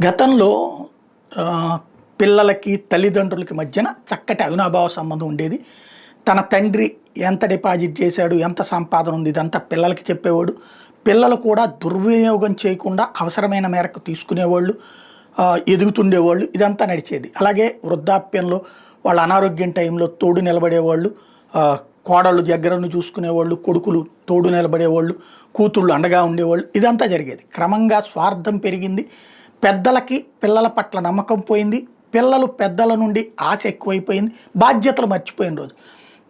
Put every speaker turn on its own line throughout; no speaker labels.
గతంలో పిల్లలకి తల్లిదండ్రులకి మధ్యన చక్కటి అవినాభావ సంబంధం ఉండేది. తన తండ్రి ఎంత డిపాజిట్ చేశాడు, ఎంత సంపాదన ఉంది, ఇదంతా పిల్లలకి చెప్పేవాడు. పిల్లలు కూడా దుర్వినియోగం చేయకుండా అవసరమైన మేరకు తీసుకునేవాళ్ళు, ఎదుగుతుండేవాళ్ళు. ఇదంతా నడిచేది. అలాగే వృద్ధాప్యంలో వాళ్ళ అనారోగ్యం టైంలో తోడు నిలబడేవాళ్ళు, కోడళ్ళు దగ్గరను చూసుకునేవాళ్ళు, కొడుకులు తోడు నిలబడేవాళ్ళు, కూతుళ్ళు అండగా ఉండేవాళ్ళు. ఇదంతా జరిగేది. క్రమంగా స్వార్థం పెరిగింది. పెద్దలకి పిల్లల పట్ల నమ్మకం పోయింది. పిల్లలు పెద్దల నుండి ఆశ ఎక్కువైపోయింది. బాధ్యతలు మర్చిపోయిన రోజు.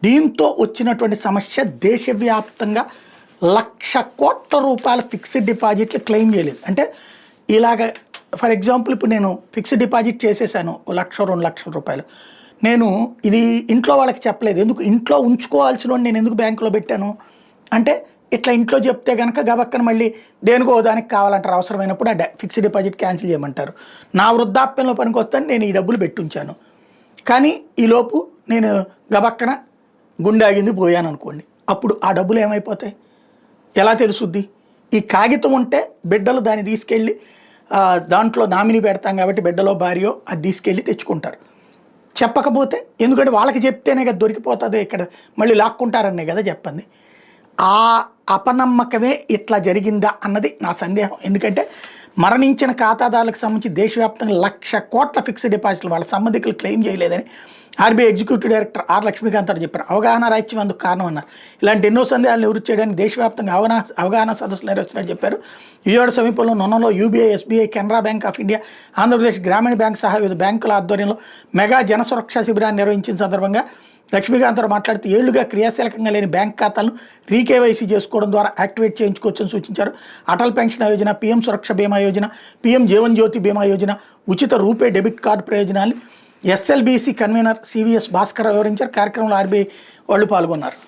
దీంతో వచ్చినటువంటి సమస్య దేశవ్యాప్తంగా 1,00,000 కోట్ల రూపాయల ఫిక్స్డ్ డిపాజిట్లు క్లెయిమ్ చేయలేదు. అంటే ఇలాగ ఫర్ ఎగ్జాంపుల్ ఇప్పుడు నేను ఫిక్స్డ్ డిపాజిట్ చేసేసాను 1,00,000 2 లక్షల రూపాయలు. నేను ఇది ఇంట్లో వాళ్ళకి చెప్పలేదు. ఎందుకు ఇంట్లో ఉంచుకోవాల్సిన నేను ఎందుకు బ్యాంకులో పెట్టాను అంటే, ఇట్లా ఇంట్లో చెప్తే కనుక గబక్కన మళ్ళీ దేనికో దానికి కావాలంటారు. అవసరమైనప్పుడు ఆ ఫిక్స్డ్ డిపాజిట్ క్యాన్సిల్ చేయమంటారు. నా వృద్ధాప్యంలో పనికి వస్తాను నేను ఈ డబ్బులు పెట్టుంచాను. కానీ ఈలోపు నేను గబక్కన గుండె ఆగింది పోయాను అనుకోండి, అప్పుడు ఆ డబ్బులు ఏమైపోతాయి? ఎలా తెలుసుద్ది? ఈ కాగితం ఉంటే బిడ్డలు దాన్ని తీసుకెళ్ళి దాంట్లో నామినీ పెడతాం కాబట్టి బిడ్డలో భార్యో అది తీసుకెళ్ళి తెచ్చుకుంటారు. చెప్పకపోతే, ఎందుకంటే వాళ్ళకి చెప్తేనే కదా దొరికిపోతుంది, ఇక్కడ మళ్ళీ లాక్కుంటారనే కదా చెప్పండి. ఆ అపనమ్మకమే ఇట్లా జరిగిందా అన్నది నా సందేహం. ఎందుకంటే మరణించిన ఖాతాదారులకు సంబంధించి దేశవ్యాప్తంగా 1,00,000 కోట్ల ఫిక్స్డ్ డిపాజిట్లు వాళ్ళ సంబంధికులు క్లెయిమ్ చేయలేదని RBI executive director R Lakshmikant గారు చెప్పారు. అవగాహన రాహిత్యం అందుకు కారణం అన్నారు. ఇలాంటి ఎన్నో సందేహాలు నివృత్తి చేయడానికి దేశవ్యాప్తంగా అవగాహన సదస్సులు నిర్వహిస్తున్నట్టు చెప్పారు. విజయవాడ సమీపంలో నొన్నలో UBI, SBI, Canara bank of India, Andhra Pradesh Grameena bank సహా వివిధ బ్యాంకుల ఆధ్వర్యంలో మెగా జనసురక్ష శిబిరాన్ని నిర్వహించిన సందర్భంగా లక్ష్మీకాంత్ మాట్లాడుతూ ఏళ్లుగా క్రియాశీలకంగా లేని బ్యాంక్ ఖాతాలను రీకేవైసీ చేసుకోవడం ద్వారా యాక్టివేట్ చేయించుకోవచ్చని సూచించారు. అటల్ పెన్షన్ యోజన, పీఎం సురక్ష బీమా యోజన, పీఎం జీవన్ జ్యోతి బీమా యోజన, ఉచిత రూపే డెబిట్ కార్డు ప్రయోజనాలు ఎస్ఎల్బీసీ కన్వీనర్ సివిఎస్ భాస్కర్ వివరించారు. కార్యక్రమంలో ఆర్బీఐ వాళ్ళు పాల్గొన్నారు.